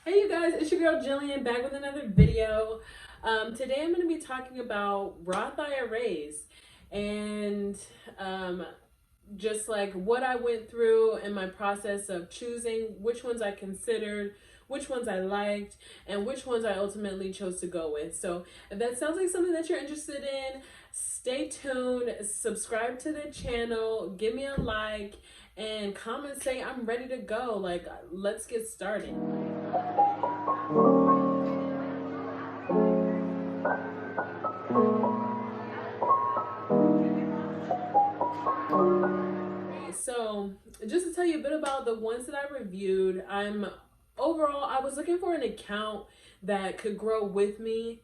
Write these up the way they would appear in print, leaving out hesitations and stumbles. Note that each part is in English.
Hey you guys, it's your girl Jillian back with another video. Today I'm going to be talking about Roth IRAs and just like what I went through in my process of choosing which ones I considered, which ones I liked, and which ones I ultimately chose to go with. So if that sounds like something that you're interested in, stay tuned, subscribe to the channel, give me a like, and comment, say I'm ready to go. Like, let's get started. So just to tell you a bit about the ones that I reviewed, I was looking for an account that could grow with me.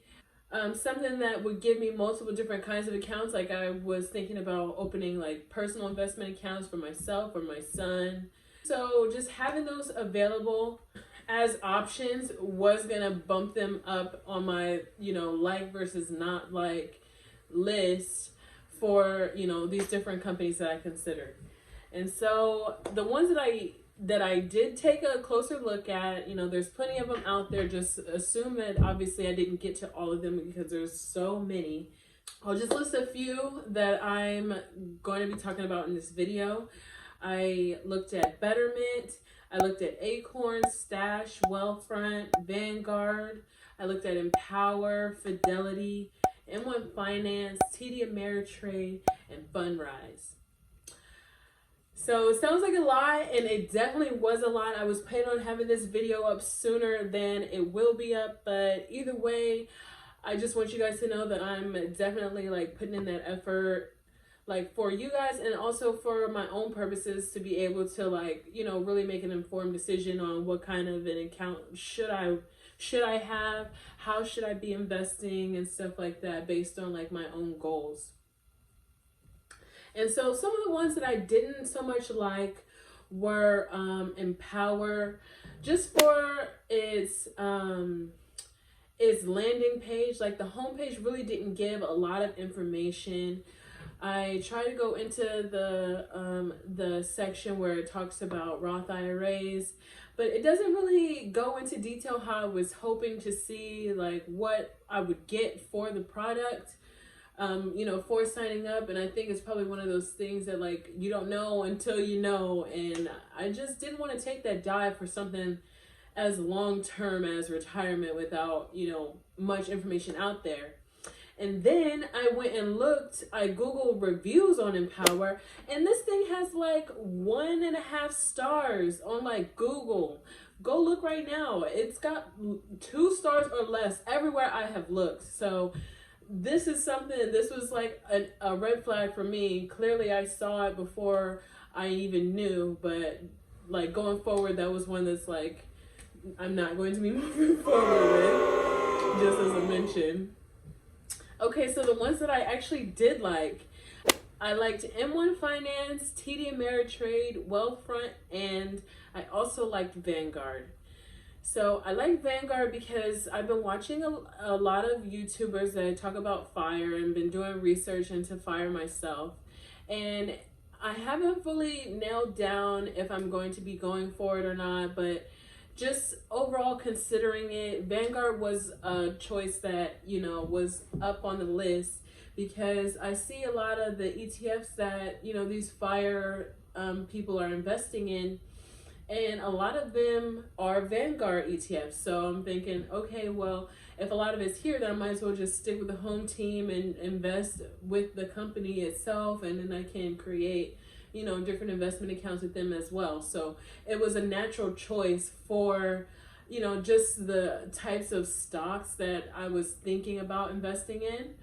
Something that would give me multiple different kinds of accounts. Like I was thinking about opening like personal investment accounts for myself or my son. So just having those available as options was gonna bump them up on my, like versus not like list for, these different companies that I considered. And so the ones that I did take a closer look at, there's plenty of them out there. Just assume that obviously I didn't get to all of them because there's so many. I'll just list a few that I'm going to be talking about in this video. I looked at Betterment, I looked at Acorn, Stash, Wealthfront, Vanguard, I looked at Empower, Fidelity, M1 Finance, TD Ameritrade, and Fundrise. So it sounds like a lot, and it definitely was a lot. I was planning on having this video up sooner than it will be up, but either way, I just want you guys to know that I'm definitely like putting in that effort, like for you guys and also for my own purposes to be able to like, really make an informed decision on what kind of an account should I have, how should I be investing and stuff like that based on like my own goals. And so some of the ones that I didn't so much like were Empower, just for its landing page. Like the homepage really didn't give a lot of information. I tried to go into the section where it talks about Roth IRAs, but it doesn't really go into detail how I was hoping to see like what I would get for the product. For signing up. And I think it's probably one of those things that like you don't know until you know, and I just didn't want to take that dive for something as long-term as retirement without much information out there. And then I went and looked, I Googled reviews on Empower, and this thing has like 1.5 stars on like Google. Go look right now. It's got 2 stars or less everywhere I have looked. So this was like a red flag for me. Clearly I saw it before I even knew, but like going forward, that was one that's like, I'm not going to be moving forward with, just as I mentioned. Okay, so the ones that I actually did like, I liked M1 Finance, TD Ameritrade, Wealthfront, and I also liked Vanguard. So I like Vanguard because I've been watching a lot of YouTubers that talk about FIRE and been doing research into FIRE myself. And I haven't fully nailed down if I'm going to be going for it or not, but just overall considering it, Vanguard was a choice that, was up on the list because I see a lot of the ETFs that, these FIRE people are investing in. And a lot of them are Vanguard ETFs. So I'm thinking, okay, well, if a lot of it's here, then I might as well just stick with the home team and invest with the company itself. And then I can create, different investment accounts with them as well. So it was a natural choice for, just the types of stocks that I was thinking about investing in.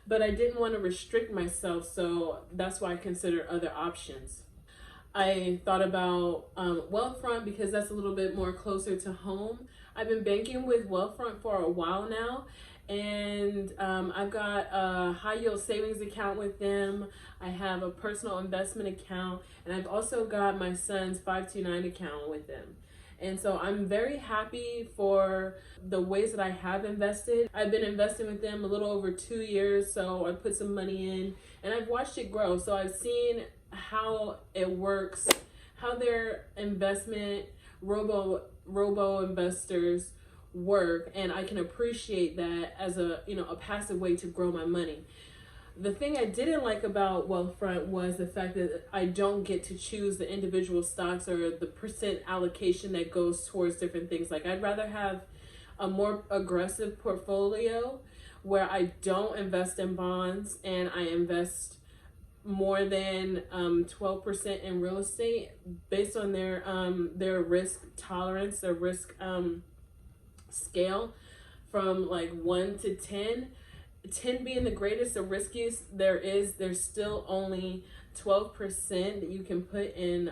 But I didn't want to restrict myself. So that's why I considered other options. I thought about Wealthfront because that's a little bit more closer to home. I've been banking with Wealthfront for a while now, and I've got a high yield savings account with them. I have a personal investment account, and I've also got my son's 529 account with them. And so I'm very happy for the ways that I have invested. I've been investing with them a little over 2 years, so I put some money in and I've watched it grow. So I've seen how it works, how their investment robo robo investors work, and I can appreciate that as a a passive way to grow my money. The thing I didn't like about Wealthfront was the fact that I don't get to choose the individual stocks or the percent allocation that goes towards different things. Like, I'd rather have a more aggressive portfolio where I don't invest in bonds and I invest more than 12% in real estate based on their risk tolerance, their risk scale from like 1 to 10. 10 being the greatest, the riskiest there's still only 12% that you can put in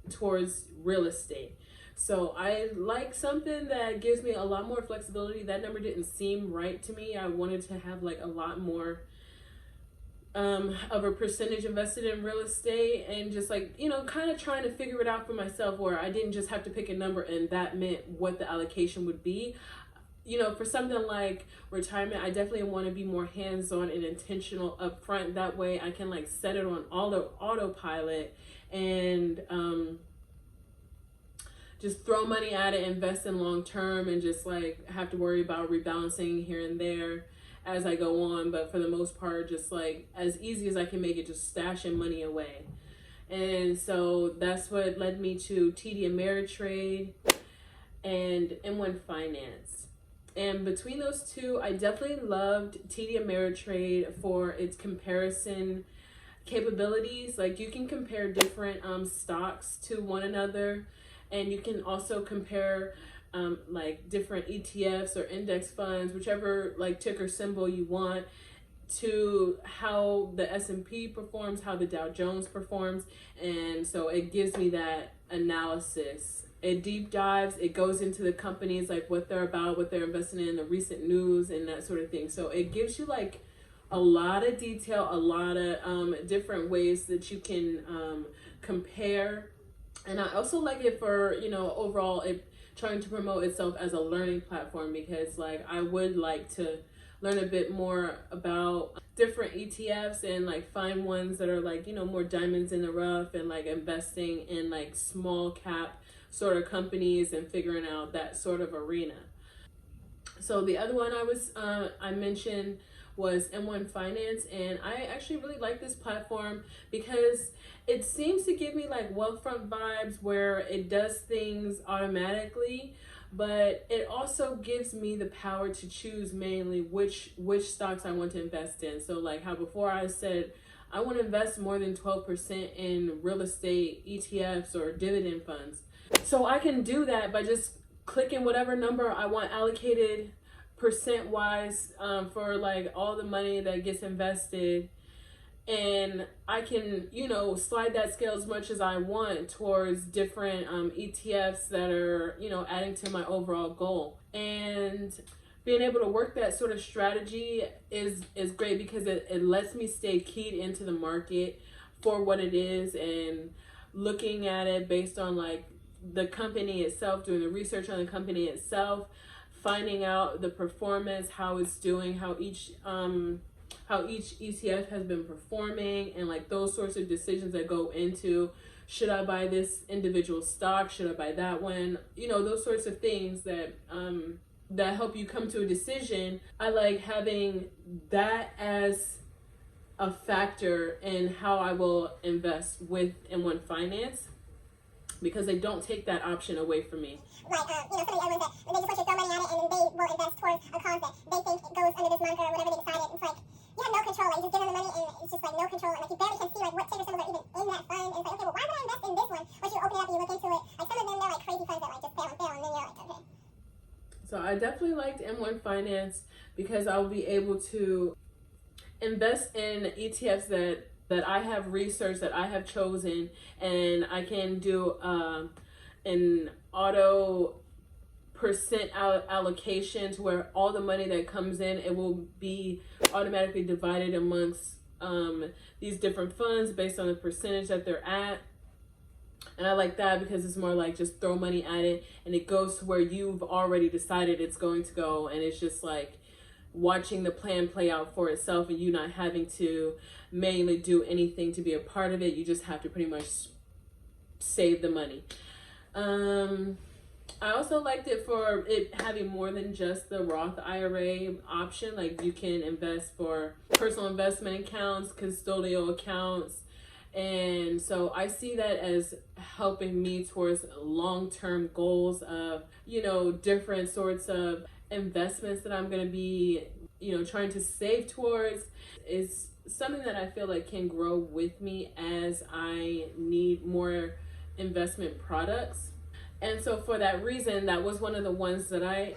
towards real estate. So I like something that gives me a lot more flexibility. That number didn't seem right to me. I wanted to have like a lot more of a percentage invested in real estate, and just like, kind of trying to figure it out for myself, where I didn't just have to pick a number and that meant what the allocation would be. For something like retirement, I definitely want to be more hands-on and intentional up front. That way I can like set it on autopilot and just throw money at it, invest in long term, and just like have to worry about rebalancing here and there as I go on. But for the most part, just like as easy as I can make it, just stashing money away. And so that's what led me to TD Ameritrade and M1 Finance. And between those two, I definitely loved TD Ameritrade for its comparison capabilities. Like, you can compare different stocks to one another, and you can also compare like different ETFs or index funds, whichever like ticker symbol you want, to how the S&P performs, how the Dow Jones performs. And so it gives me that analysis. It deep dives, it goes into the companies, like what they're about, what they're investing in, the recent news, and that sort of thing. So it gives you like a lot of detail, a lot of different ways that you can compare. And I also like it for, overall, it trying to promote itself as a learning platform, because like I would like to learn a bit more about different ETFs and like find ones that are like, more diamonds in the rough, and like investing in like small cap sort of companies and figuring out that sort of arena. So the other one I mentioned was M1 Finance, and I actually really like this platform because it seems to give me like Wealthfront vibes, where it does things automatically, but it also gives me the power to choose mainly which stocks I want to invest in. So like how before I said I want to invest more than 12% in real estate ETFs or dividend funds. So I can do that by just clicking whatever number I want allocated percent wise for like all the money that gets invested, and I can slide that scale as much as I want towards different ETFs that are adding to my overall goal. And being able to work that sort of strategy is great, because it lets me stay keyed into the market for what it is, and looking at it based on like the company itself, doing the research on the company itself, finding out the performance, how it's doing, how each ETF has been performing, and like those sorts of decisions that go into, should I buy this individual stock, should I buy that one, those sorts of things that that help you come to a decision. I like having that as a factor in how I will invest with M1 Finance, because they don't take that option away from me. Like, some of the other ones that they just want you to throw money at it, and they will invest towards a cause that they think goes under this moniker or whatever they decided. It's like, you have no control. Like, you just give them the money, and it's just like no control. And like, you barely can see like what ticker symbols are even in that fund. And it's like, okay, well, why would I invest in this one? Once you open it up and you look into it, like some of them, they're like crazy funds that like just fail, and then you're like, okay. So I definitely liked M1 Finance because I'll be able to invest in ETFs that I have researched, that I have chosen, and I can do an auto percent allocation to where all the money that comes in, it will be automatically divided amongst these different funds based on the percentage that they're at. And I like that because it's more like just throw money at it, and it goes to where you've already decided it's going to go, and it's just like watching the plan play out for itself, and you not having to manually do anything to be a part of it. You just have to pretty much save the money. I also liked it for it having more than just the Roth IRA option. Like you can invest for personal investment accounts, custodial accounts. And so I see that as helping me towards long-term goals of, you know, different sorts of investments that I'm going to be, you know, trying to save towards. Is something that I feel like can grow with me as I need more investment products. And so for that reason, that was one of the ones that I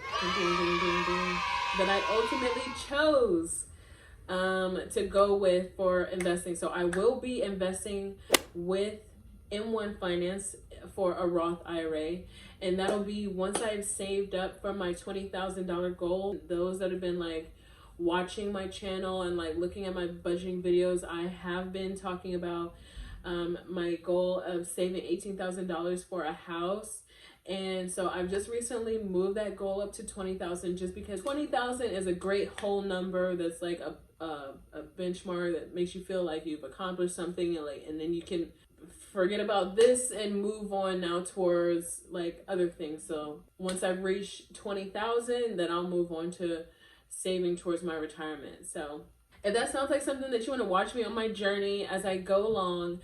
ultimately chose to go with for investing. So I will be investing with M1 Finance for a Roth IRA, and that'll be once I've saved up from my $20,000 goal. Those that have been like watching my channel and like looking at my budgeting videos, I have been talking about my goal of saving $18,000 for a house. And so I've just recently moved that goal up to 20,000, just because 20,000 is a great whole number. That's like a benchmark that makes you feel like you've accomplished something, and then you can forget about this and move on now towards like other things. So once I've reached 20,000, then I'll move on to saving towards my retirement. So if that sounds like something that you want to watch me on my journey as I go along,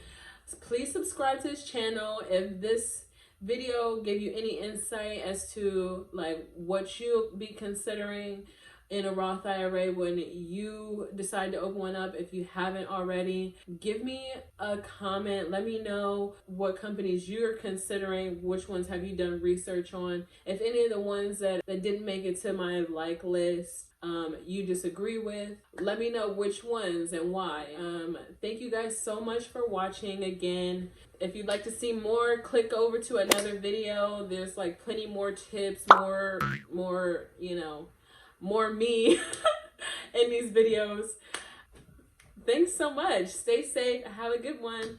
please subscribe to this channel. If this video gave you any insight as to like what you'll be considering in a Roth IRA when you decide to open one up, if you haven't already, give me a comment. Let me know what companies you're considering, which ones have you done research on. If any of the ones that didn't make it to my like list you disagree with, let me know which ones and why. Thank you guys so much for watching again. If you'd like to see more, click over to another video. There's like plenty more tips, more, you know, more me in these videos. Thanks so much. Stay safe. Have a good one.